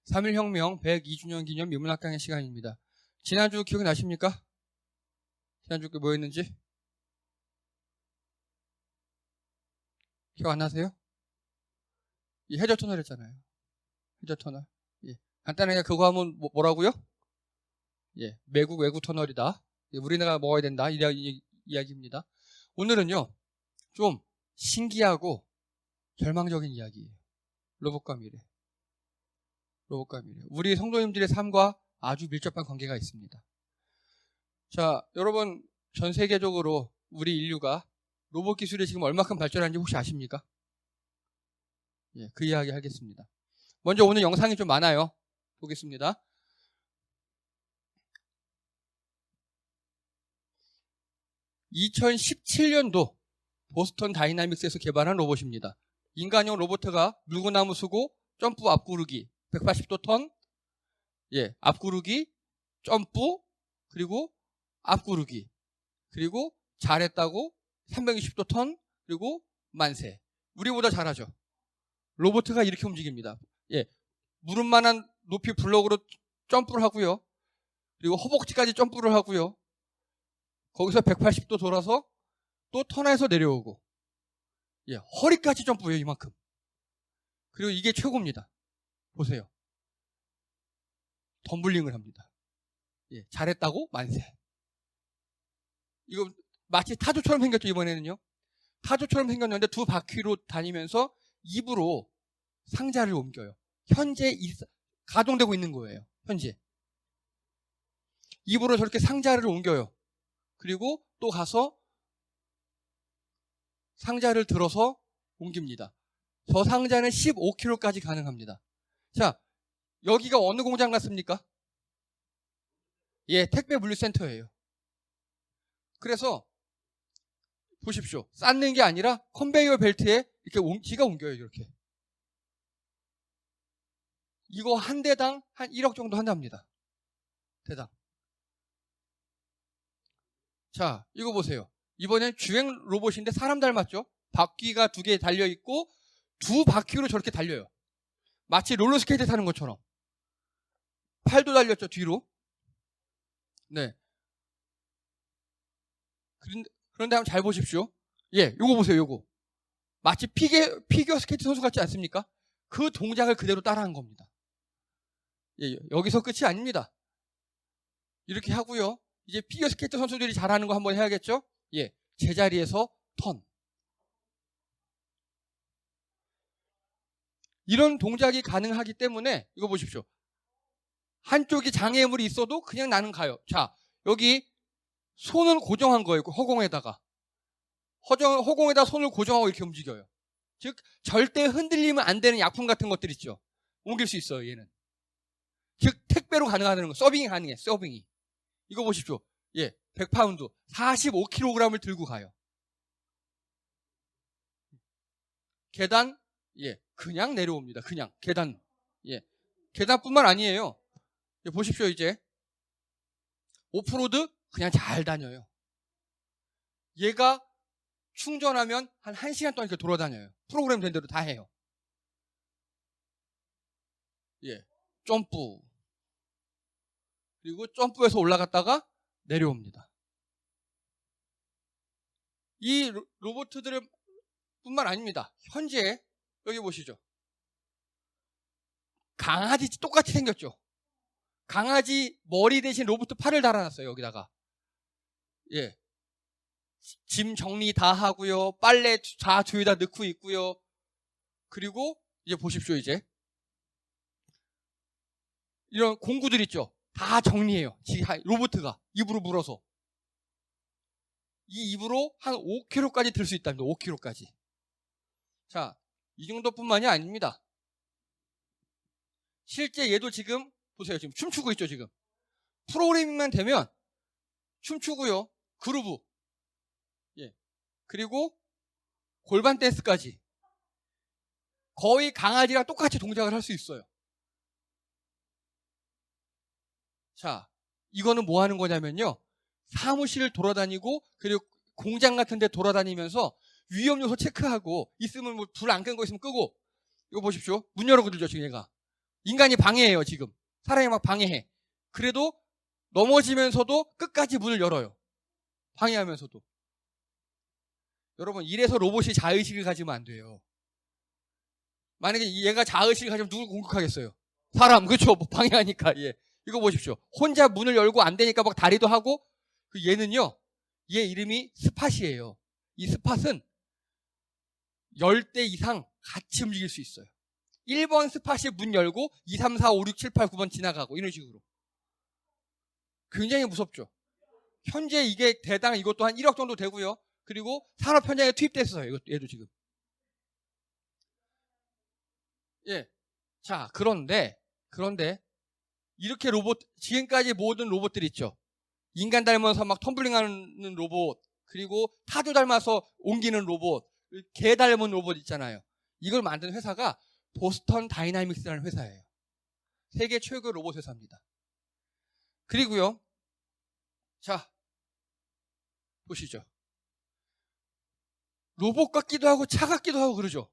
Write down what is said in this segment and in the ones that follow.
3.1혁명 102주년 기념 미문학 강의 시간입니다. 지난주 기억나십니까? 지난주 뭐 했는지? 기억 안 나세요? 이 해저 터널 했잖아요. 해저 터널. 예. 간단하게 그거 하면 뭐라고요? 예. 외국 터널이다. 예. 우리나라가 먹어야 된다. 이야기입니다. 오늘은요, 좀 신기하고 절망적인 이야기예요. 로봇과 미래. 로봇과 미래. 우리 성도님들의 삶과 아주 밀접한 관계가 있습니다. 자, 여러분, 전 세계적으로 우리 인류가 로봇 기술이 지금 얼마큼 발전하는지 혹시 아십니까? 예, 그 이야기 하겠습니다. 먼저 오늘 영상이 좀 많아요. 보겠습니다. (2017년도) 보스턴 다이나믹스에서 개발한 로봇입니다. 인간용 로봇가 물구나무 서고 점프 앞구르기 180도 턴, 예, 앞구르기, 점프, 그리고 앞구르기, 그리고 잘했다고 320도 턴, 그리고 만세. 우리보다 잘하죠. 로봇가 이렇게 움직입니다. 예, 무릎만한 높이 블록으로 점프를 하고요. 그리고 허벅지까지 점프를 하고요. 거기서 180도 돌아서 또 턴해서 내려오고, 예, 허리까지 점프해요, 이만큼. 그리고 이게 최고입니다. 보세요. 덤블링을 합니다. 예, 잘했다고 만세. 이거 마치 타조처럼 생겼죠, 이번에는요. 타조처럼 생겼는데 두 바퀴로 다니면서 입으로 상자를 옮겨요. 현재 가동되고 있는 거예요. 현재. 입으로 저렇게 상자를 옮겨요. 그리고 또 가서 상자를 들어서 옮깁니다. 저 상자는 15kg까지 가능합니다. 자, 여기가 어느 공장 같습니까? 예, 택배 물류센터예요. 그래서 보십시오. 쌓는 게 아니라 컨베이어 벨트에 이렇게 지가 옮겨요, 이렇게. 이거 한 대당 한 1억 정도 한답니다. 대당. 자, 이거 보세요. 이번엔 주행 로봇인데 사람 닮았죠? 바퀴가 2개 달려있고 두 바퀴로 저렇게 달려요. 마치 롤러스케이트 타는 것처럼. 팔도 달렸죠, 뒤로. 네. 그런데 한번 잘 보십시오. 예, 요거 보세요, 요거. 마치 피겨 스케이트 선수 같지 않습니까? 그 동작을 그대로 따라한 겁니다. 예, 여기서 끝이 아닙니다. 이렇게 하고요. 이제 피겨 스케이트 선수들이 잘하는 거 한번 해야겠죠? 예, 제자리에서 턴. 이런 동작이 가능하기 때문에 이거 보십시오. 한쪽이 장애물이 있어도 그냥 나는 가요. 자, 여기 손을 고정한 거예요. 허공에다가. 허공에다 손을 고정하고 이렇게 움직여요. 즉 절대 흔들리면 안 되는 약품 같은 것들 있죠. 옮길 수 있어요, 얘는. 즉 택배로 가능하다는 거. 서빙이 가능해. 서빙이. 이거 보십시오. 예, 100파운드 45kg을 들고 가요. 계단, 예, 그냥 내려옵니다. 그냥 계단. 예, 계단뿐만 아니에요. 예, 보십시오. 이제 오프로드 그냥 잘 다녀요. 얘가 충전하면 한 1시간 동안 이렇게 돌아다녀요. 프로그램 된 대로 다 해요. 예, 점프. 그리고 점프해서 올라갔다가 내려옵니다. 이 로봇들 뿐만 아닙니다. 현재 여기 보시죠. 강아지 똑같이 생겼죠. 강아지 머리 대신 로봇 팔을 달아놨어요. 여기다가. 예, 짐 정리 다 하고요. 빨래 다 뒤에다 넣고 있고요. 그리고 이제 보십시오. 이제 이런 공구들 있죠. 다 정리해요. 로봇가 입으로 물어서. 이 입으로 한 5kg까지 들 수 있답니다. 5kg까지. 자, 이 정도뿐만이 아닙니다. 실제 얘도 지금 보세요. 지금 춤추고 있죠. 지금 프로그래밍만 되면 춤추고요. 그루브, 예, 그리고 골반 댄스까지 거의 강아지랑 똑같이 동작을 할 수 있어요. 자, 이거는 뭐 하는 거냐면요. 사무실을 돌아다니고 그리고 공장 같은 데 돌아다니면서 위험 요소 체크하고 있으면 뭐 불 안 끈 거 있으면 끄고. 이거 보십시오. 문 열어들죠 지금 얘가. 인간이 방해해요, 지금. 사람이 막 방해해. 그래도 넘어지면서도 끝까지 문을 열어요. 방해하면서도. 여러분, 이래서 로봇이 자의식을 가지면 안 돼요. 만약에 얘가 자의식을 가지면 누굴 공격하겠어요? 사람, 그렇죠? 뭐 방해하니까. 예. 이거 보십시오. 혼자 문을 열고 안 되니까 막 다리도 하고, 얘는요, 얘 이름이 스팟이에요. 이 스팟은 10대 이상 같이 움직일 수 있어요. 1번 스팟이 문 열고 2, 3, 4, 5, 6, 7, 8, 9번 지나가고 이런 식으로. 굉장히 무섭죠. 현재 이게 대당 이것도 한 1억 정도 되고요. 그리고 산업 현장에 투입됐어요. 얘도 지금. 예. 자, 그런데 이렇게 로봇, 지금까지 모든 로봇들 있죠. 인간 닮아서 막 텀블링하는 로봇, 그리고 타조 닮아서 옮기는 로봇, 개 닮은 로봇 있잖아요. 이걸 만든 회사가 보스턴 다이나믹스라는 회사예요. 세계 최고의 로봇 회사입니다. 그리고요, 자, 보시죠. 로봇 같기도 하고 차 같기도 하고 그러죠.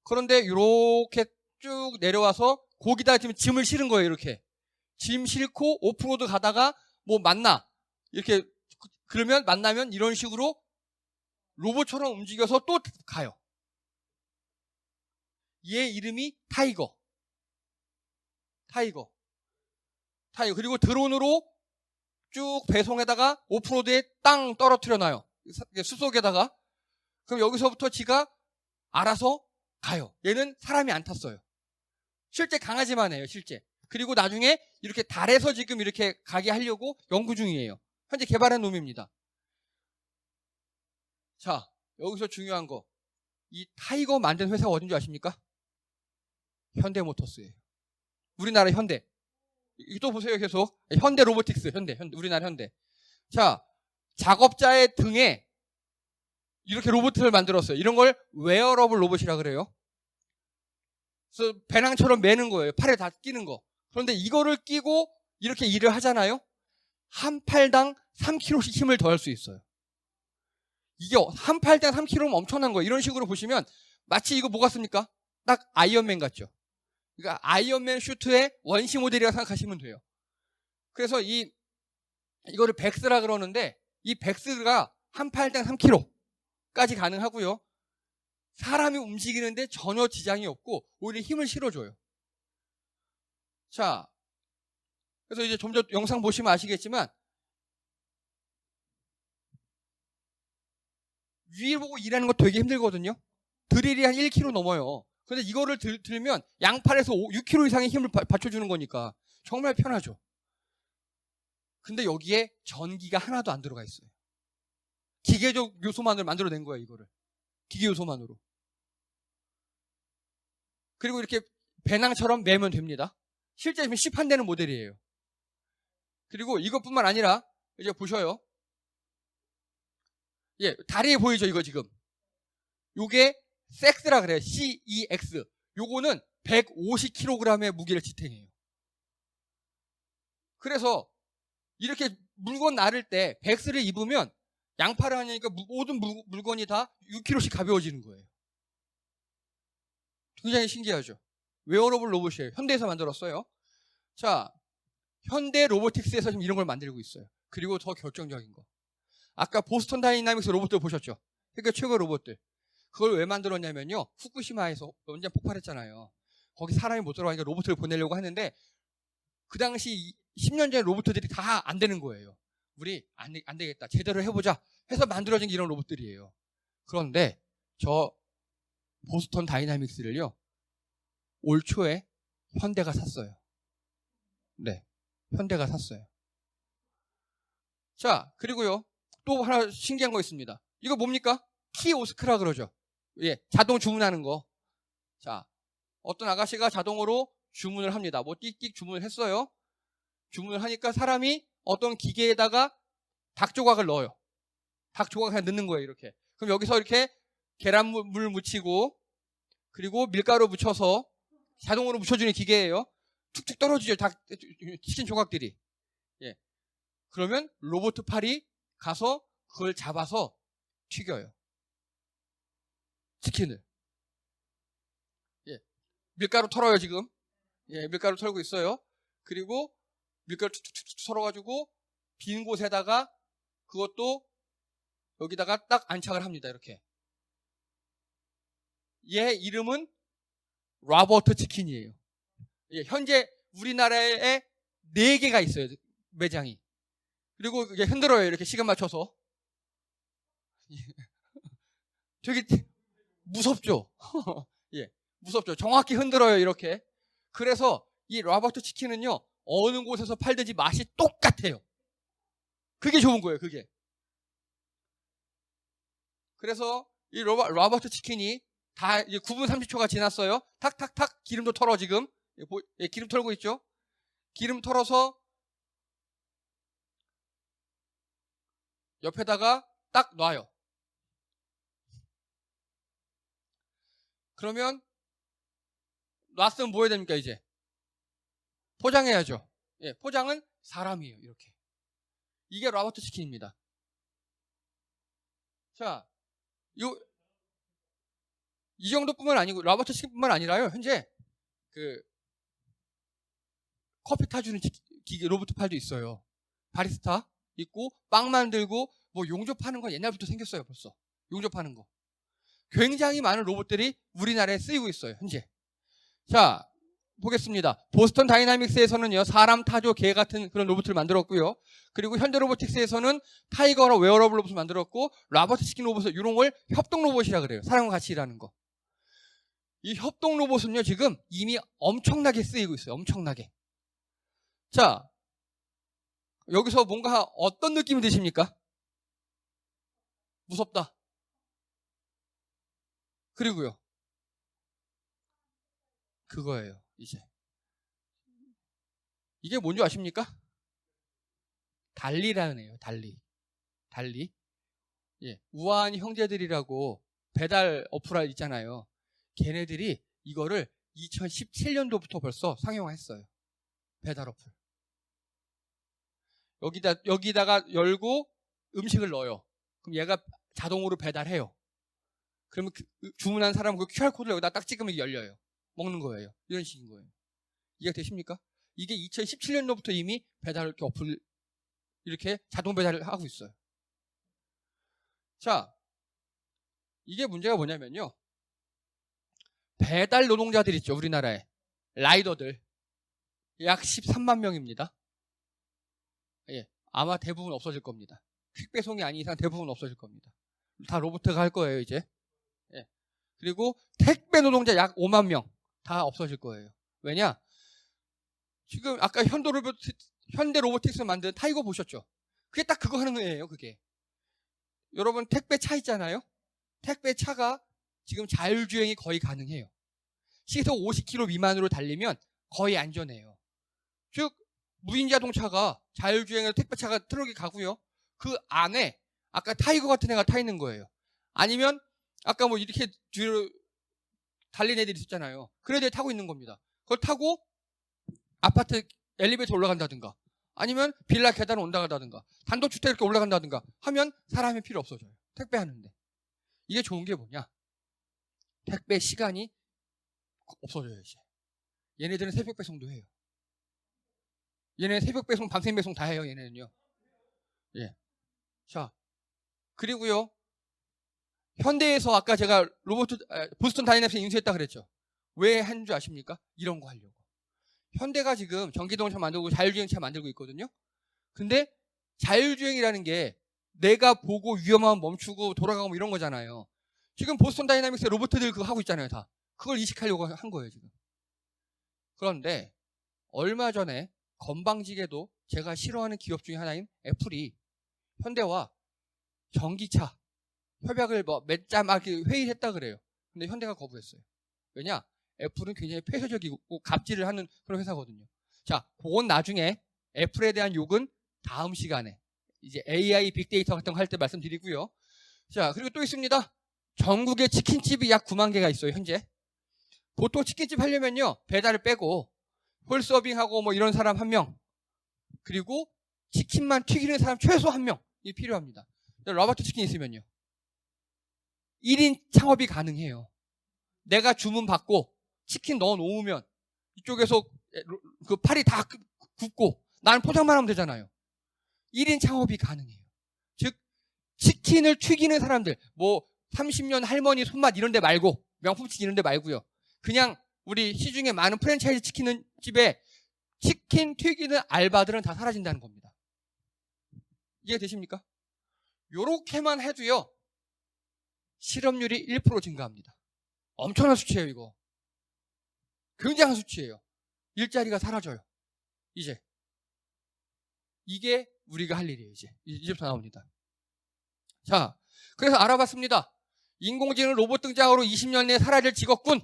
그런데 이렇게 쭉 내려와서 거기다 지금 짐을 실은 거예요. 이렇게 짐 싣고 오프로드 가다가 뭐 만나, 이렇게 그러면 만나면 이런 식으로 로봇처럼 움직여서 또 가요. 얘 이름이 타이거. 그리고 드론으로 쭉 배송에다가 오프로드에 땅 떨어뜨려 놔요. 수속에다가. 그럼 여기서부터 지가 알아서 가요. 얘는 사람이 안 탔어요. 실제 강아지만 해요, 실제. 그리고 나중에 이렇게 달에서 지금 이렇게 가게 하려고 연구 중이에요. 현재 개발한 놈입니다. 자, 여기서 중요한 거. 이 타이거 만든 회사가 어딘지 아십니까? 현대모터스예요. 우리나라 현대. 또 보세요, 계속. 현대 로보틱스, 우리나라 현대. 자, 작업자의 등에 이렇게 로봇을 만들었어요. 이런 걸 웨어러블 로봇이라 그래요. 그래서 배낭처럼 매는 거예요. 팔에 다 끼는 거. 그런데 이거를 끼고 이렇게 일을 하잖아요. 한 팔당 3kg씩 힘을 더할 수 있어요. 이게 한 팔당 3kg면 엄청난 거예요. 이런 식으로 보시면 마치 이거 뭐 같습니까? 딱 아이언맨 같죠. 그러니까 아이언맨 슈트의 원시 모델이라고 생각하시면 돼요. 그래서 이거를 백스라 그러는데 이 백스가 한 팔당 3kg까지 가능하고요. 사람이 움직이는데 전혀 지장이 없고 오히려 힘을 실어줘요. 자, 그래서 이제 좀 더 영상 보시면 아시겠지만 위에 보고 일하는 거 되게 힘들거든요. 드릴이 한 1kg 넘어요. 근데 이거를 들면 양팔에서 6kg 이상의 힘을 받쳐주는 거니까 정말 편하죠. 근데 여기에 전기가 하나도 안 들어가 있어요. 기계적 요소만으로 만들어낸 거예요, 이거를. 기계 요소만으로. 그리고 이렇게 배낭처럼 매면 됩니다. 실제 지금 시판되는 모델이에요. 그리고 이것뿐만 아니라 이제 보셔요. 예, 다리에 보이죠, 이거 지금. 요게 섹스라 그래요. CEX. 요거는 150kg의 무게를 지탱해요. 그래서 이렇게 물건 나를 때 백스를 입으면 양팔을 하니까 모든 물건이 다 6kg씩 가벼워지는 거예요. 굉장히 신기하죠. 웨어러블 로봇이에요. 현대에서 만들었어요. 자, 현대 로보틱스에서 지금 이런 걸 만들고 있어요. 그리고 더 결정적인 거. 아까 보스턴 다이나믹스 로봇들 보셨죠? 세계 최고 로봇들. 그걸 왜 만들었냐면요. 후쿠시마에서 원전 폭발했잖아요. 거기 사람이 못 들어가니까 로봇을 보내려고 하는데 그 당시 10년 전에 로봇들이 다 안 되는 거예요. 우리 안 되겠다. 제대로 해보자 해서 만들어진 게 이런 로봇들이에요. 그런데 저 보스턴 다이나믹스를요. 올 초에 현대가 샀어요. 네. 현대가 샀어요. 자, 그리고요. 또 하나 신기한 거 있습니다. 이거 뭡니까? 키오스크라 그러죠. 예, 자동 주문하는 거. 자, 어떤 아가씨가 자동으로 주문을 합니다. 뭐 띡띡 주문을 했어요. 주문을 하니까 사람이 어떤 기계에다가 닭 조각을 넣어요. 닭 조각 그냥 넣는 거예요, 이렇게. 그럼 여기서 이렇게 계란물 묻히고 그리고 밀가루 묻혀서 자동으로 묻혀주는 기계예요. 툭툭 떨어지죠, 치킨 조각들이. 예. 그러면 로봇 팔이 가서 그걸 잡아서 튀겨요. 치킨을. 예. 밀가루 털어요, 지금. 예, 밀가루 털고 있어요. 그리고 밀가루 툭툭툭 털어가지고 빈 곳에다가 그것도 여기다가 딱 안착을 합니다, 이렇게. 얘 이름은 로버트 치킨이에요. 예, 현재 우리나라에 4개가 있어요, 매장이. 그리고 이게 흔들어요, 이렇게 시간 맞춰서. 되게 무섭죠? 예, 무섭죠? 정확히 흔들어요, 이렇게. 그래서 이 로버트 치킨은요, 어느 곳에서 팔든지 맛이 똑같아요. 그게 좋은 거예요, 그게. 그래서 이 로버트 치킨이 다 이제 9분 30초가 지났어요. 탁탁탁 기름도 털어, 지금. 예, 기름 털고 있죠? 기름 털어서 옆에다가 딱 놔요. 그러면 놨으면 뭐 해야 됩니까, 이제? 포장해야죠. 예, 포장은 사람이에요, 이렇게. 이게 로버트 치킨입니다. 자, 이 정도뿐만 아니고, 로버트 치킨뿐만 아니라요, 현재, 커피 타주는 기계, 로봇 팔도 있어요. 바리스타 있고, 빵 만들고, 뭐 용접 파는 건 옛날부터 생겼어요, 벌써. 용접 파는 거. 굉장히 많은 로봇들이 우리나라에 쓰이고 있어요, 현재. 자, 보겠습니다. 보스턴 다이나믹스에서는요, 사람 타조 개 같은 그런 로봇을 만들었고요. 그리고 현대로보틱스에서는 타이거나 웨어러블 로봇을 만들었고, 로버트 치킨 로봇을 이런 걸 협동 로봇이라 그래요. 사람과 같이 일하는 거. 이 협동 로봇은요, 지금 이미 엄청나게 쓰이고 있어요. 엄청나게. 자, 여기서 뭔가 어떤 느낌이 드십니까? 무섭다. 그리고요, 그거예요, 이제. 이게 뭔지 아십니까? 달리라는 애예요, 달리. 달리. 예, 우아한 형제들이라고 배달 어플 있잖아요. 걔네들이 이거를 2017년도부터 벌써 상용화했어요. 배달 어플. 여기다가 열고 음식을 넣어요. 그럼 얘가 자동으로 배달해요. 그러면 주문한 사람은 그 QR코드를 여기다 딱 찍으면 열려요. 먹는 거예요. 이런 식인 거예요. 이해가 되십니까? 이게 2017년도부터 이미 배달 어플 이렇게 자동 배달을 하고 있어요. 자, 이게 문제가 뭐냐면요. 배달 노동자들 있죠, 우리나라에. 라이더들. 약 13만 명입니다. 예, 아마 대부분 없어질 겁니다. 퀵배송이 아닌 이상 대부분 없어질 겁니다. 다 로봇가 할 거예요, 이제. 예. 그리고 택배 노동자 약 5만 명. 다 없어질 거예요. 왜냐? 지금 아까 현대 로보틱스 만든 타이거 보셨죠? 그게 딱 그거 하는 거예요, 그게. 여러분, 택배 차 있잖아요? 택배 차가 지금 자율주행이 거의 가능해요. 시속 50km 미만으로 달리면 거의 안전해요. 즉, 무인 자동차가 자율주행으로 택배차가 트럭이 가고요. 그 안에 아까 타이거 같은 애가 타 있는 거예요. 아니면 아까 뭐 이렇게 뒤로 달린 애들이 있었잖아요. 그런 애들이 타고 있는 겁니다. 그걸 타고 아파트 엘리베이터 올라간다든가 아니면 빌라 계단 올라간다든가 단독주택 이렇게 올라간다든가 하면 사람이 필요 없어져요. 택배하는데. 이게 좋은 게 뭐냐? 택배 시간이 없어져요, 이제. 얘네들은 새벽 배송도 해요. 얘네 새벽 배송, 밤샘 배송 다 해요, 얘네는요. 예. 자, 그리고요. 현대에서 아까 제가 보스턴 다이내믹스 인수했다 그랬죠. 왜 한 줄 아십니까? 이런 거 하려고. 현대가 지금 전기자동차 만들고 자율주행차 만들고 있거든요. 근데 자율주행이라는 게 내가 보고 위험하면 멈추고 돌아가고 이런 거잖아요. 지금 보스턴 다이내믹스 로봇들 그거 하고 있잖아요, 다. 그걸 이식하려고 한 거예요, 지금. 그런데 얼마 전에 건방지게도 제가 싫어하는 기업 중에 하나인 애플이 현대와 전기차 협약을 몇 자 막 회의를 했다 그래요. 근데 현대가 거부했어요. 왜냐? 애플은 굉장히 폐쇄적이고 갑질을 하는 그런 회사거든요. 자, 그건 나중에 애플에 대한 욕은 다음 시간에 이제 AI 빅데이터 같은 거 할 때 말씀드리고요. 자, 그리고 또 있습니다. 전국에 치킨집이 약 9만 개가 있어요, 현재. 보통 치킨집 하려면요, 배달을 빼고 홀서빙하고 뭐 이런 사람 1명, 그리고 치킨만 튀기는 사람 최소 1명이 필요합니다. 로버트 치킨 있으면요, 1인 창업이 가능해요. 내가 주문 받고 치킨 넣어 놓으면 이쪽에서 그 팔이 다 굽고 나는 포장만 하면 되잖아요. 1인 창업이 가능해요. 즉 치킨을 튀기는 사람들, 뭐 30년 할머니 손맛 이런 데 말고, 명품치킨 이런 데 말고요. 그냥 우리 시중에 많은 프랜차이즈 치킨 집에 치킨 튀기는 알바들은 다 사라진다는 겁니다. 이해가 되십니까? 요렇게만 해도요, 실업률이 1% 증가합니다. 엄청난 수치예요, 이거. 굉장한 수치예요. 일자리가 사라져요. 이제. 이게 우리가 할 일이에요, 이제부터 나옵니다. 자, 그래서 알아봤습니다. 인공지능 로봇 등장으로 20년 내에 사라질 직업군.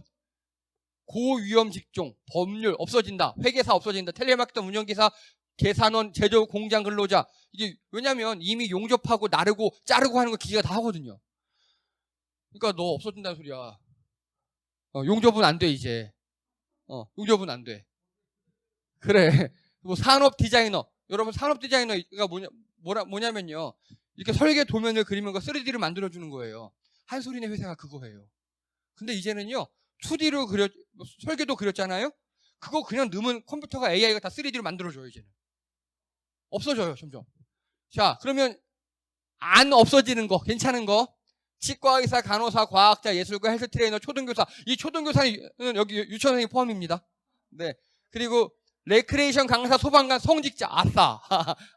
고위험 직종, 법률 없어진다. 회계사 없어진다. 텔레마케터 운영기사, 계산원, 제조 공장 근로자. 이게 왜냐면 이미 용접하고 나르고 자르고 하는 거 기계가 다 하거든요. 그러니까 너 없어진다는 소리야. 용접은 안 돼, 이제. 용접은 안 돼. 그래. 뭐 산업 디자이너. 여러분 산업 디자이너가 뭐냐면요. 이렇게 설계 도면을 그리는 거 3D를 만들어주는 거예요. 한솔이네 회사가 그거예요. 근데 이제는요. 2D로 설계도 그렸잖아요. 그거 그냥 넣으면 컴퓨터가 AI가 다 3D로 만들어줘요, 이제는. 없어져요, 점점. 자, 그러면 안 없어지는 거, 괜찮은 거. 치과의사, 간호사, 과학자, 예술가, 헬스 트레이너, 초등교사. 이 초등교사는 여기 유치원생이 포함입니다. 네. 그리고 레크레이션 강사, 소방관, 성직자. 아싸.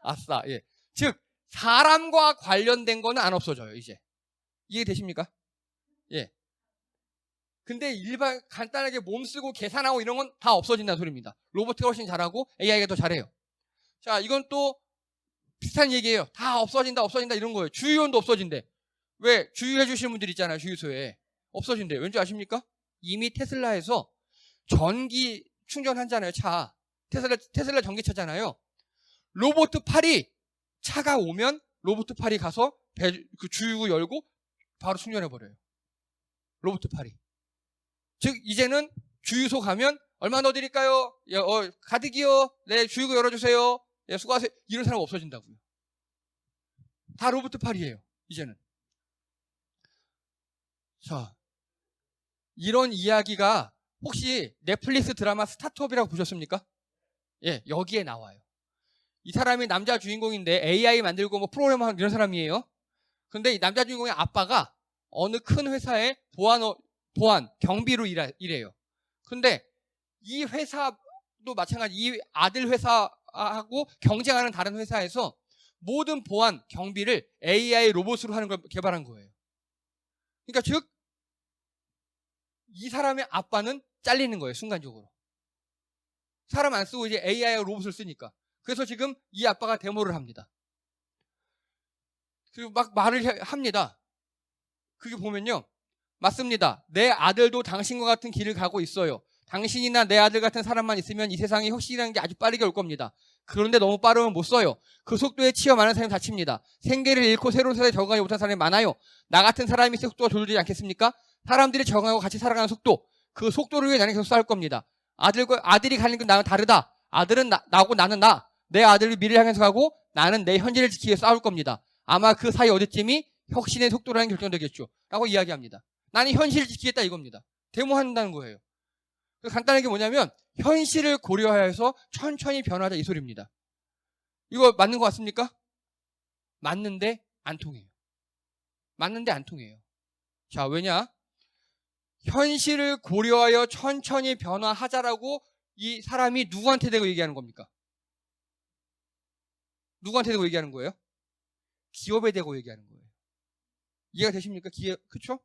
아싸. 예. 즉 사람과 관련된 거는 안 없어져요, 이제. 이해되십니까? 예. 근데 일반 간단하게 몸 쓰고 계산하고 이런 건 다 없어진다는 소리입니다. 로봇이 훨씬 잘하고 AI가 더 잘해요. 자, 이건 또 비슷한 얘기예요. 다 없어진다 이런 거예요. 주유원도 없어진대. 왜? 주유해 주시는 분들 있잖아요, 주유소에. 없어진대. 왠지 아십니까? 이미 테슬라에서 전기 충전하잖아요, 차. 테슬라 전기차잖아요. 로봇 팔이 차가 오면 로봇 팔이 가서 그 주유구 열고 바로 충전해버려요. 로봇 팔이. 즉 이제는 주유소 가면 얼마 넣어드릴까요? 가득이요. 네, 주유구 열어주세요. 네, 수고하세요. 이런 사람 없어진다고요. 다 로봇 팔이에요, 이제는. 자, 이런 이야기가 혹시 넷플릭스 드라마 스타트업이라고 보셨습니까? 예, 여기에 나와요. 이 사람이 남자 주인공인데 AI 만들고 뭐 프로그램 하는 이런 사람이에요. 근데 이 남자 주인공의 아빠가 어느 큰 회사의 보안, 경비로 일해요. 근데 이 회사도 마찬가지, 이 아들 회사하고 경쟁하는 다른 회사에서 모든 보안, 경비를 AI 로봇으로 하는 걸 개발한 거예요. 그러니까 즉, 이 사람의 아빠는 잘리는 거예요, 순간적으로. 사람 안 쓰고 이제 AI 로봇을 쓰니까. 그래서 지금 이 아빠가 데모를 합니다. 그리고 막 말을 합니다. 그게 보면요. 맞습니다. 내 아들도 당신과 같은 길을 가고 있어요. 당신이나 내 아들 같은 사람만 있으면 이 세상에 혁신이라는 게 아주 빠르게 올 겁니다. 그런데 너무 빠르면 못 써요. 그 속도에 치여 많은 사람이 다칩니다. 생계를 잃고 새로운 세상에 적응하지 못한 사람이 많아요. 나 같은 사람이 속도가 조절되지 않겠습니까? 사람들이 적응하고 같이 살아가는 속도, 그 속도를 위해 나는 계속 싸울 겁니다. 아들이 가는 건 나랑 다르다. 아들은 나고 나는 나. 내 아들이 미래를 향해서 가고 나는 내 현재를 지키기 위해 싸울 겁니다. 아마 그 사이 어디쯤이 혁신의 속도라는 게 결정되겠죠. 라고 이야기합니다. 나는 현실을 지키겠다 이겁니다. 데모한다는 거예요. 간단하게 뭐냐면 현실을 고려해서 천천히 변하자 이 소리입니다. 이거 맞는 것 같습니까? 맞는데 안 통해요. 맞는데 안 통해요. 자, 왜냐? 현실을 고려하여 천천히 변화하자라고 이 사람이 누구한테 대고 얘기하는 겁니까? 누구한테 대고 얘기하는 거예요? 기업에 대고 얘기하는 거예요. 이해가 되십니까? 그쵸?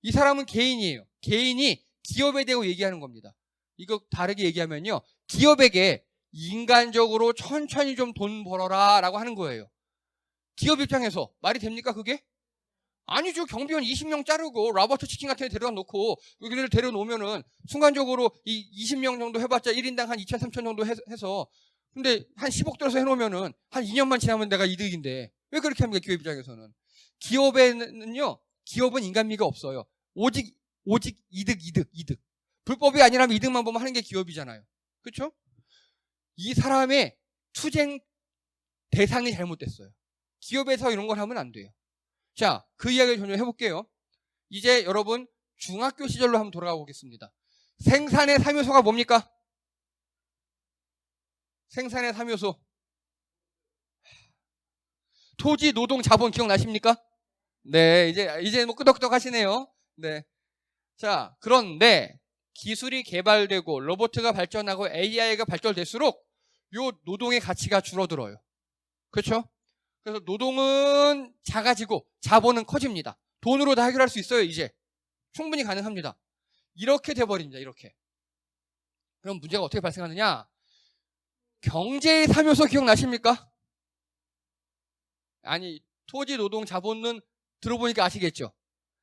이 사람은 개인이에요. 개인이 기업에 대고 얘기하는 겁니다. 이거 다르게 얘기하면요. 기업에게 인간적으로 천천히 좀 돈 벌어라 라고 하는 거예요. 기업 입장에서 말이 됩니까 그게? 아니죠. 경비원 20명 자르고 라버트 치킨 같은 데 데려다 놓고 여기를 데려놓으면은 순간적으로 이 20명 정도 해봤자 1인당 한 2천, 3천 정도 해서 근데 한 10억 들어서 해놓으면은 한 2년만 지나면 내가 이득인데 왜 그렇게 합니까 기업 입장에서는? 기업에는요. 기업은 인간미가 없어요. 오직 이득. 불법이 아니라면 이득만 보면 하는 게 기업이잖아요. 그렇죠? 이 사람의 투쟁 대상이 잘못됐어요. 기업에서 이런 걸 하면 안 돼요. 자, 그 이야기를 좀 해볼게요. 이제 여러분 중학교 시절로 한번 돌아가 보겠습니다. 생산의 3요소가 뭡니까? 생산의 3요소. 토지, 노동, 자본 기억나십니까? 네, 이제 뭐 끄덕끄덕 하시네요. 네. 자, 그런데 기술이 개발되고 로봇가 발전하고 AI가 발전될수록 요 노동의 가치가 줄어들어요. 그렇죠? 그래서 노동은 작아지고 자본은 커집니다. 돈으로 다 해결할 수 있어요, 이제. 충분히 가능합니다. 이렇게 돼버립니다, 이렇게. 그럼 문제가 어떻게 발생하느냐? 경제의 3요소 기억나십니까? 아니, 토지, 노동, 자본은 들어보니까 아시겠죠?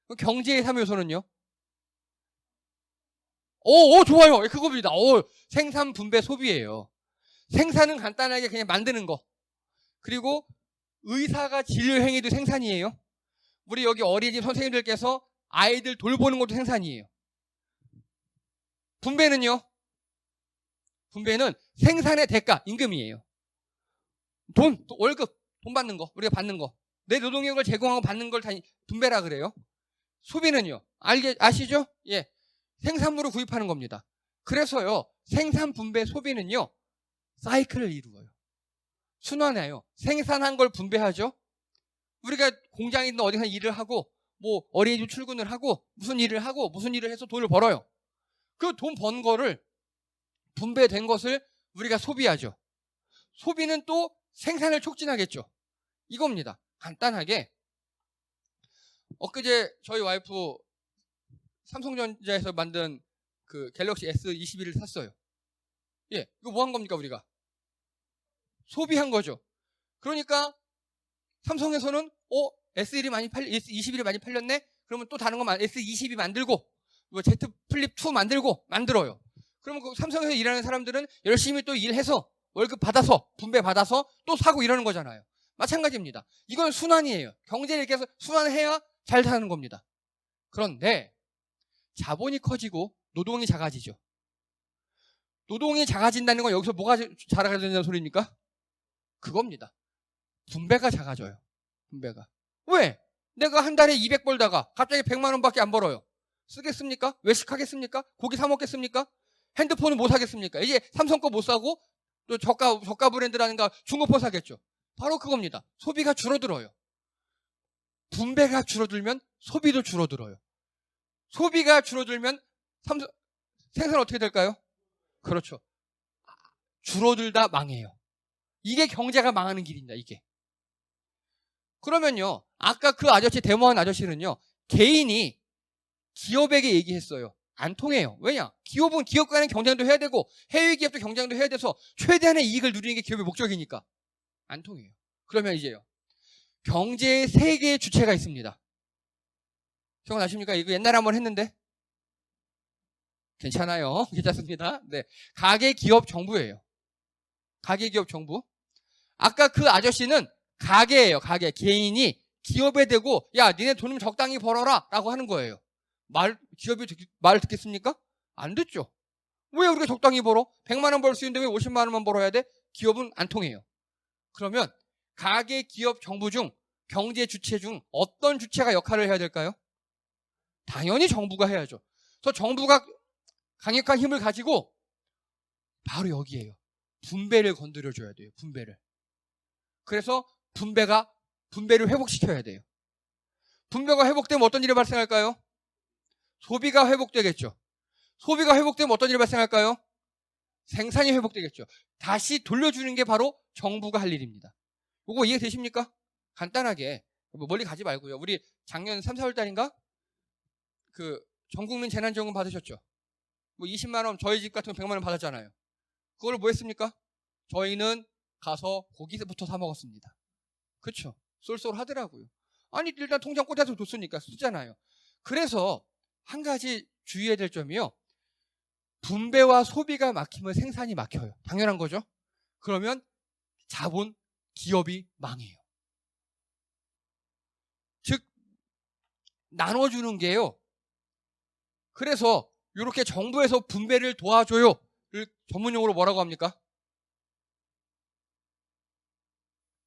그럼 경제의 3요소는요? 오, 좋아요. 그겁니다. 생산, 분배, 소비예요. 생산은 간단하게 그냥 만드는 거. 그리고 의사가 진료 행위도 생산이에요. 우리 여기 어린이집 선생님들께서 아이들 돌보는 것도 생산이에요. 분배는요? 분배는 생산의 대가, 임금이에요. 월급, 돈 받는 거, 우리가 받는 거. 내 노동력을 제공하고 받는 걸 다 분배라 그래요. 소비는요? 아시죠? 예. 생산물을 구입하는 겁니다. 그래서요, 생산, 분배, 소비는요, 사이클을 이루어요. 순환해요. 생산한 걸 분배하죠. 우리가 공장이든 어디서 일을 하고, 뭐 어린이집 출근을 하고, 무슨 일을 해서 돈을 벌어요. 그 돈 번 거를, 분배된 것을 우리가 소비하죠. 소비는 또 생산을 촉진하겠죠. 이겁니다. 간단하게 엊그제 저희 와이프 삼성전자에서 만든 그 갤럭시 S21을 샀어요. 예, 이거 뭐 한 겁니까 우리가? 소비한 거죠. 그러니까 삼성에서는 S21이 많이 팔렸네? 그러면 또 다른 거 S22 만들고 뭐 Z 플립 2 만들어요. 그러면 그 삼성에서 일하는 사람들은 열심히 또 일해서 월급 받아서 분배 받아서 또 사고 이러는 거잖아요. 마찬가지입니다. 이건 순환이에요. 경제를 이렇게 해서 순환해야 잘 사는 겁니다. 그런데 자본이 커지고 노동이 작아지죠. 노동이 작아진다는 건 여기서 뭐가 작아진다는 소리입니까? 그겁니다. 분배가 작아져요. 분배가. 왜? 내가 한 달에 200 벌다가 갑자기 100만 원밖에 안 벌어요. 쓰겠습니까? 외식하겠습니까? 고기 사 먹겠습니까? 핸드폰은 못 사겠습니까? 이제 삼성 거 못 사고 또 저가 브랜드라든가 중고폰 사겠죠. 바로 그겁니다. 소비가 줄어들어요. 분배가 줄어들면 소비도 줄어들어요. 소비가 줄어들면 생산은 어떻게 될까요? 그렇죠. 줄어들다 망해요. 이게 경제가 망하는 길입니다. 이게. 그러면요. 아까 그 아저씨 데모한 아저씨는요. 개인이 기업에게 얘기했어요. 안 통해요. 왜냐? 기업은 기업 간의 경쟁도 해야 되고 해외 기업도 경쟁도 해야 돼서 최대한의 이익을 누리는 게 기업의 목적이니까 안 통해요. 그러면 이제요. 경제의 세 개의 주체가 있습니다. 기억나십니까? 이거 옛날에 한번 했는데 괜찮아요. 괜찮습니다. 네, 가계, 기업, 정부예요. 가계, 기업, 정부. 아까 그 아저씨는 가계예요. 가계. 개인이 기업에 대고 야 니네 돈 좀 적당히 벌어라 라고 하는 거예요. 기업이 말을 듣겠습니까? 안 듣죠. 왜 우리가 적당히 벌어? 100만 원 벌 수 있는데 왜 50만 원만 벌어야 돼? 기업은 안 통해요. 그러면 가계, 기업, 정부 중 경제 주체 중 어떤 주체가 역할을 해야 될까요? 당연히 정부가 해야죠. 그래서 정부가 강력한 힘을 가지고 바로 여기에요. 분배를 건드려줘야 돼요. 분배를. 그래서 분배를 회복시켜야 돼요. 분배가 회복되면 어떤 일이 발생할까요? 소비가 회복되겠죠. 소비가 회복되면 어떤 일이 발생할까요? 생산이 회복되겠죠. 다시 돌려주는 게 바로 정부가 할 일입니다. 이거 이해되십니까? 간단하게 멀리 가지 말고요. 우리 작년 3, 4월 달인가? 그 전국민 재난지원금 받으셨죠? 뭐 20만 원, 저희 집 같은 거 100만 원 받았잖아요. 그걸 뭐 했습니까? 저희는 가서 고기부터 사 먹었습니다. 그렇죠? 쏠쏠하더라고요. 아니 일단 통장 꽂아서 줬으니까 쓰잖아요. 그래서 한 가지 주의해야 될 점이요. 분배와 소비가 막히면 생산이 막혀요. 당연한 거죠. 그러면 자본, 기업이 망해요. 즉 나눠주는 게요. 그래서 이렇게 정부에서 분배를 도와줘요를 전문용어로 뭐라고 합니까?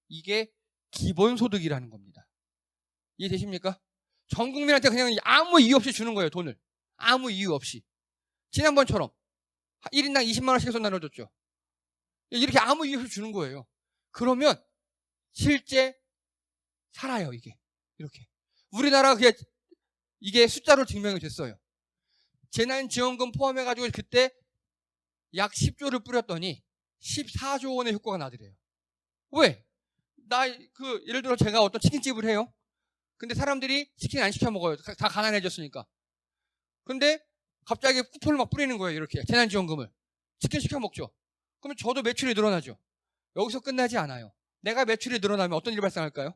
이게 기본소득이라는 겁니다. 이해되십니까? 전 국민한테 그냥 아무 이유 없이 주는 거예요. 돈을. 아무 이유 없이. 지난번처럼 1인당 20만 원씩 해서 나눠줬죠. 이렇게 아무 이유 없이 주는 거예요. 그러면 실제 살아요, 이게. 이렇게. 우리나라 이게 숫자로 증명이 됐어요. 재난지원금 포함해가지고 그때 약 10조를 뿌렸더니 14조 원의 효과가 나더래요. 왜? 예를 들어 제가 어떤 치킨집을 해요. 근데 사람들이 치킨 안 시켜 먹어요. 다 가난해졌으니까. 근데 갑자기 쿠폰을 막 뿌리는 거예요, 이렇게. 재난지원금을. 치킨 시켜 먹죠. 그러면 저도 매출이 늘어나죠. 여기서 끝나지 않아요. 내가 매출이 늘어나면 어떤 일이 발생할까요?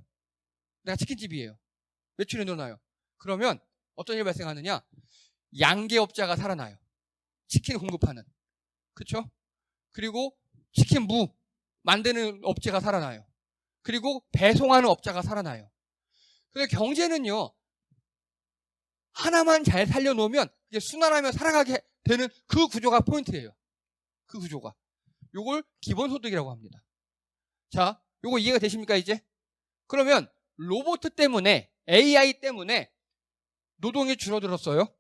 내가 치킨집이에요. 매출이 늘어나요. 그러면 어떤 일이 발생하느냐? 양계업자가 살아나요. 치킨 공급하는. 그렇죠? 그리고 치킨 무 만드는 업체가 살아나요. 그리고 배송하는 업자가 살아나요. 그래서 경제는요, 하나만 잘 살려놓으면 이게 순환하며 살아가게 되는 그 구조가 포인트예요. 그 구조가. 요걸 기본소득이라고 합니다. 자, 요거 이해가 되십니까, 이제? 그러면 로봇 때문에, AI 때문에 노동이 줄어들었어요.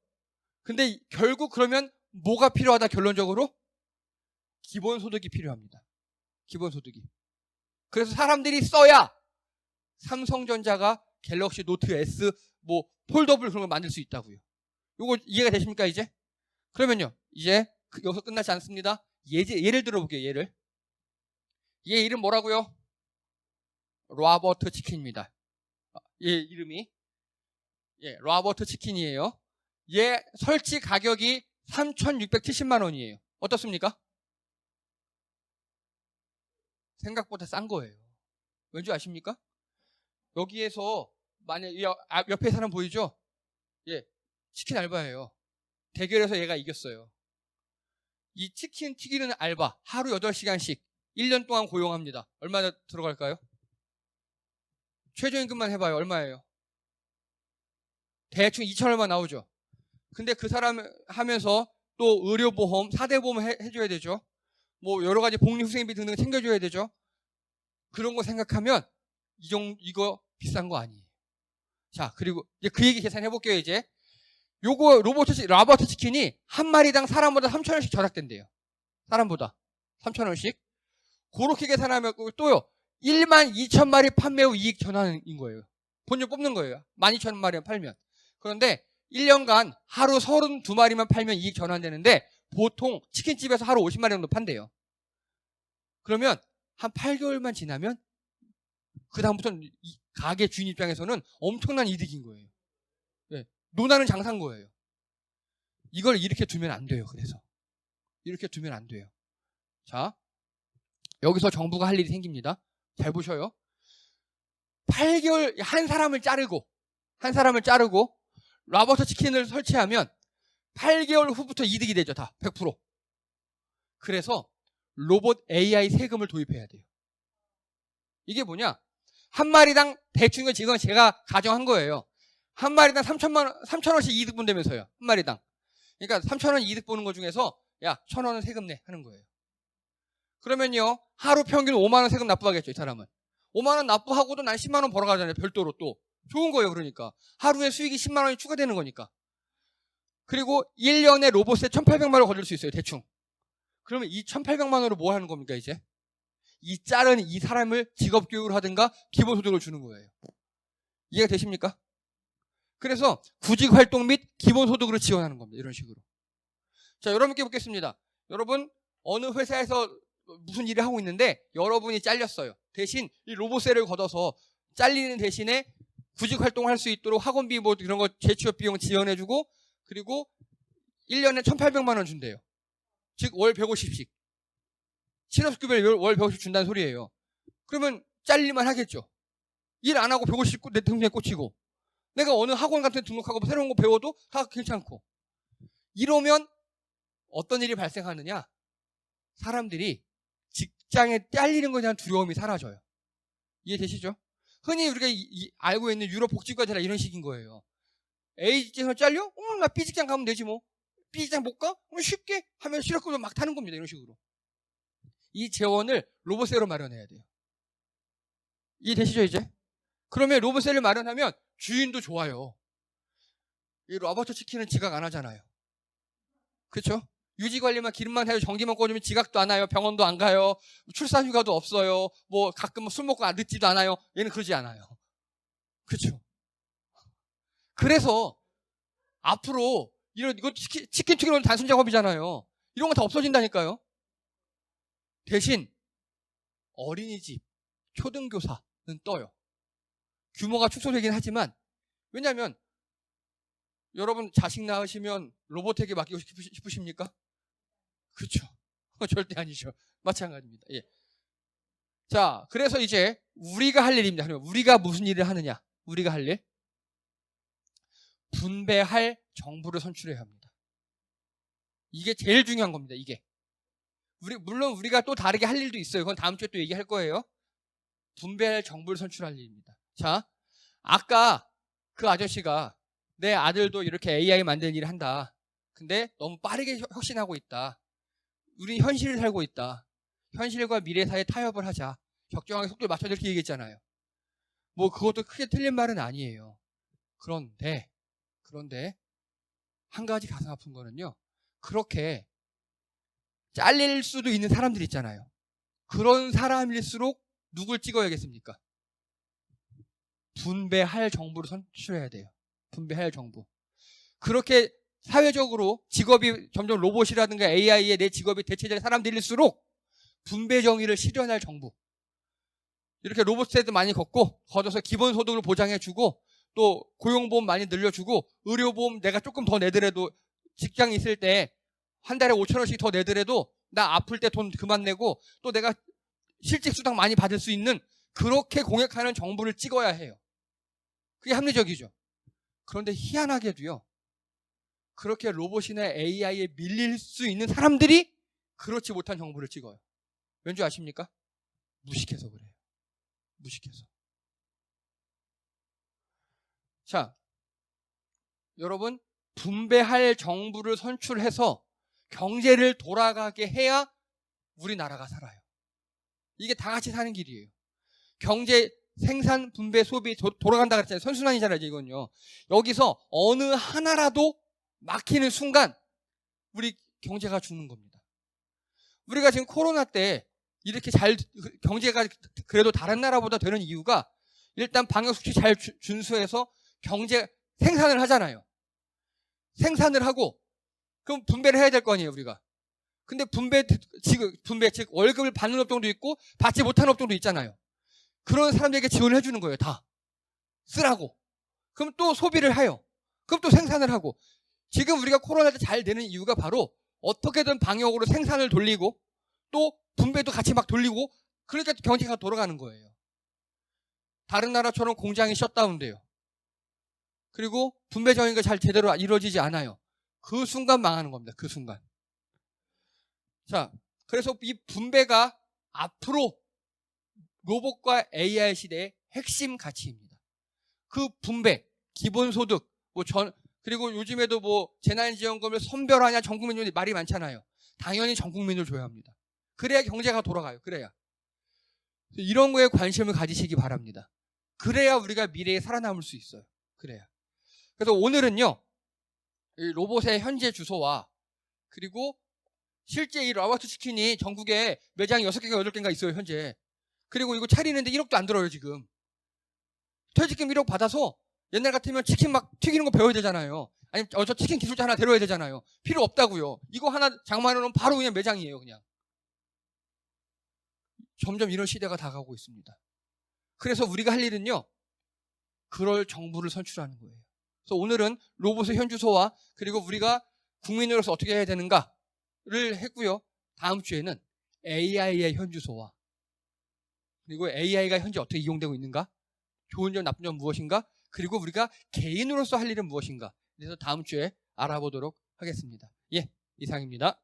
근데 결국 그러면 뭐가 필요하다, 결론적으로? 기본소득이 필요합니다. 기본소득이. 그래서 사람들이 써야 삼성전자가 갤럭시 노트 S, 폴더블 그런 걸 만들 수 있다고요. 요거 이해가 되십니까, 이제? 그러면요, 이제 여기서 끝나지 않습니다. 예를 들어볼게요, 얘 이름 뭐라고요? 로버트 치킨입니다. 얘 이름이. 로버트 치킨이에요. 얘 설치 가격이 3,670만 원이에요. 어떻습니까? 생각보다 싼 거예요. 왠지 아십니까? 여기에서 만약 옆에 사람 보이죠? 치킨 알바예요. 대결에서 얘가 이겼어요. 이 치킨 튀기는 알바 하루 8시간씩 1년 동안 고용합니다. 얼마나 들어갈까요? 최저임금만 해봐요. 얼마예요? 대충 2천 얼마 나오죠. 근데 그 사람 하면서 또 의료보험, 4대 보험 해줘야 되죠. 여러 가지 복리후생비 등등 챙겨줘야 되죠. 그런 거 생각하면 이거 비싼 거 아니에요. 자, 그리고 이제 그 얘기 계산해볼게요, 이제. 요거 로버트 치킨이 한 마리당 사람보다 3,000원씩 절약된대요. 사람보다 3,000원씩. 그렇게 계산하면 또요, 12,000마리 판매 후 이익 전환인 거예요. 본전 뽑는 거예요. 12,000마리만 팔면. 그런데 1년간 하루 32마리만 팔면 이익 전환되는데 보통 치킨집에서 하루 50마리 정도 판대요. 그러면 한 8개월만 지나면 그 다음부터는 가게 주인 입장에서는 엄청난 이득인 거예요. 논하는 장사인 거예요. 이걸 이렇게 두면 안 돼요. 그래서 이렇게 두면 안 돼요. 자, 여기서 정부가 할 일이 생깁니다. 잘 보셔요. 8개월 한 사람을 자르고 로버트 치킨을 설치하면 8개월 후부터 이득이 되죠. 다 100%. 그래서 로봇 AI 세금을 도입해야 돼요. 이게 뭐냐? 한 마리당 대충 지금 제가 가정한 거예요. 한 마리당 3,000원씩 이득 본다면서요. 한 마리당. 그러니까 3,000원 이득 보는 것 중에서 1,000원은 세금 내 하는 거예요. 그러면요, 하루 평균 5만 원 세금 납부하겠죠, 이 사람은. 5만 원 납부하고도 난 10만 원 벌어가잖아요, 별도로 또. 좋은 거예요, 그러니까. 하루에 수익이 10만 원이 추가되는 거니까. 그리고 1년에 로봇에 1,800만 원 걸릴 수 있어요, 대충. 그러면 이 1,800만 원으로 뭐 하는 겁니까, 이제? 이 자른 이 사람을 직업교육을 하든가 기본소득을 주는 거예요. 이해가 되십니까? 그래서 구직활동 및 기본소득으로 지원하는 겁니다. 이런 식으로. 자, 여러분께 묻겠습니다. 여러분, 어느 회사에서 무슨 일을 하고 있는데 여러분이 잘렸어요. 대신 이 로봇세를 걷어서 잘리는 대신에 구직활동을 할 수 있도록 학원비 이런 거 재취업 비용 지원해주고, 그리고 1년에 1,800만 원 준대요. 즉 월 150씩. 실업급여를 월 150씩 준다는 소리예요. 그러면 잘릴만 하겠죠. 일 안 하고 150 내 등록에 꽂히고, 내가 어느 학원 같은 데 등록하고 새로운 거 배워도 다 괜찮고. 이러면 어떤 일이 발생하느냐? 사람들이 직장에 잘리는 것에 대한 두려움이 사라져요. 이해되시죠? 흔히 우리가 알고 있는 유럽 복지과제라 이런 식인 거예요. A직장에서 잘려? 나 B직장 가면 되지 뭐. B직장 못 가? 그럼 쉽게 하면 실업급여 막 타는 겁니다. 이런 식으로. 이 재원을 로봇세로 마련해야 돼요. 이해되시죠, 이제? 그러면 로봇세를 마련하면 주인도 좋아요. 이 로버트 치킨은 지각 안 하잖아요. 그렇죠? 유지관리만 기름만 해도 전기만 꽂으면 지각도 안 와요. 병원도 안 가요. 출산휴가도 없어요. 뭐 가끔 술 먹고 늦지도 않아요. 얘는 그러지 않아요. 그렇죠? 그래서 앞으로 이거 치킨 튀기는 단순 작업이잖아요. 이런 거 다 없어진다니까요. 대신 어린이집, 초등교사는 떠요. 규모가 축소되긴 하지만, 왜냐하면 여러분 자식 낳으시면 로봇에게 맡기고 싶으십니까? 그렇죠. 절대 아니죠. 마찬가지입니다. 예. 자, 그래서 이제 우리가 할 일입니다. 그러면 우리가 무슨 일을 하느냐? 우리가 할 일. 분배할 정부를 선출해야 합니다. 이게 제일 중요한 겁니다. 이게. 물론 우리가 또 다르게 할 일도 있어요. 그건 다음 주에 또 얘기할 거예요. 분배할 정부를 선출할 일입니다. 자, 아까 그 아저씨가 내 아들도 이렇게 AI 만드는 일을 한다. 근데 너무 빠르게 혁신하고 있다. 우리 현실을 살고 있다. 현실과 미래 사이에 타협을 하자. 적정하게 속도를 맞춰야 이렇게 얘기했잖아요. 뭐 그것도 크게 틀린 말은 아니에요. 그런데 한 가지 가슴 아픈 거는요. 그렇게 잘릴 수도 있는 사람들 있잖아요. 그런 사람일수록 누굴 찍어야겠습니까? 분배할 정부를 선출해야 돼요. 분배할 정부. 그렇게 사회적으로 직업이 점점 로봇이라든가 AI에 내 직업이 대체될 사람들일수록 분배 정의를 실현할 정부. 이렇게 로봇 세대 많이 걷어서 기본소득을 보장해주고 또 고용보험 많이 늘려주고 의료보험 내가 조금 더 내더라도 직장 있을 때 한 달에 5,000원씩 더 내더라도 나 아플 때 돈 그만 내고 또 내가 실직수당 많이 받을 수 있는 그렇게 공약하는 정부를 찍어야 해요. 그게 합리적이죠. 그런데 희한하게도요. 그렇게 로봇이나 AI에 밀릴 수 있는 사람들이 그렇지 못한 정부를 찍어요. 왠지 아십니까? 무식해서 그래요. 무식해서. 자, 여러분 분배할 정부를 선출해서 경제를 돌아가게 해야 우리나라가 살아요. 이게 다 같이 사는 길이에요. 경제, 생산, 분배, 소비 돌아간다 그랬잖아요. 선순환이잖아요. 이건요. 여기서 어느 하나라도 막히는 순간 우리 경제가 죽는 겁니다. 우리가 지금 코로나 때 이렇게 경제가 그래도 다른 나라보다 되는 이유가 일단 방역수칙 잘 준수해서 생산을 하잖아요. 생산을 하고 그럼 분배를 해야 될 거 아니에요, 우리가. 근데 분배, 즉 월급을 받는 업종도 있고 받지 못하는 업종도 있잖아요. 그런 사람들에게 지원을 해주는 거예요, 다. 쓰라고. 그럼 또 소비를 해요. 그럼 또 생산을 하고. 지금 우리가 코로나 때 잘 되는 이유가 바로 어떻게든 방역으로 생산을 돌리고 또 분배도 같이 막 돌리고 그러니까 경제가 돌아가는 거예요. 다른 나라처럼 공장이 셧다운돼요. 그리고 분배 정의가 잘 제대로 이루어지지 않아요. 그 순간 망하는 겁니다. 그 순간. 자, 그래서 이 분배가 앞으로 로봇과 AI 시대의 핵심 가치입니다. 그 분배, 기본소득, 그리고 요즘에도 재난지원금을 선별하냐 전 국민으로 말이 많잖아요. 당연히 전 국민을 줘야 합니다. 그래야 경제가 돌아가요. 그래야. 이런 거에 관심을 가지시기 바랍니다. 그래야 우리가 미래에 살아남을 수 있어요. 그래야. 그래서 오늘은요, 이 로봇의 현재 주소와 그리고 실제 이 라바트 치킨이 전국에 매장이 6개인가 8개인가 있어요, 현재. 그리고 이거 차리는데 1억도 안 들어요, 지금. 퇴직금 1억 받아서 옛날 같으면 치킨 막 튀기는 거 배워야 되잖아요. 아니면 저 치킨 기술자 하나 데려야 되잖아요. 필요 없다고요. 이거 하나 장만해놓으면 바로 그냥 매장이에요, 그냥. 점점 이런 시대가 다가오고 있습니다. 그래서 우리가 할 일은요, 그럴 정부를 선출하는 거예요. 그래서 오늘은 로봇의 현주소와 그리고 우리가 국민으로서 어떻게 해야 되는가를 했고요. 다음 주에는 AI의 현주소와 그리고 AI가 현재 어떻게 이용되고 있는가, 좋은 점 나쁜 점 무엇인가, 그리고 우리가 개인으로서 할 일은 무엇인가, 그래서 다음 주에 알아보도록 하겠습니다. 예, 이상입니다.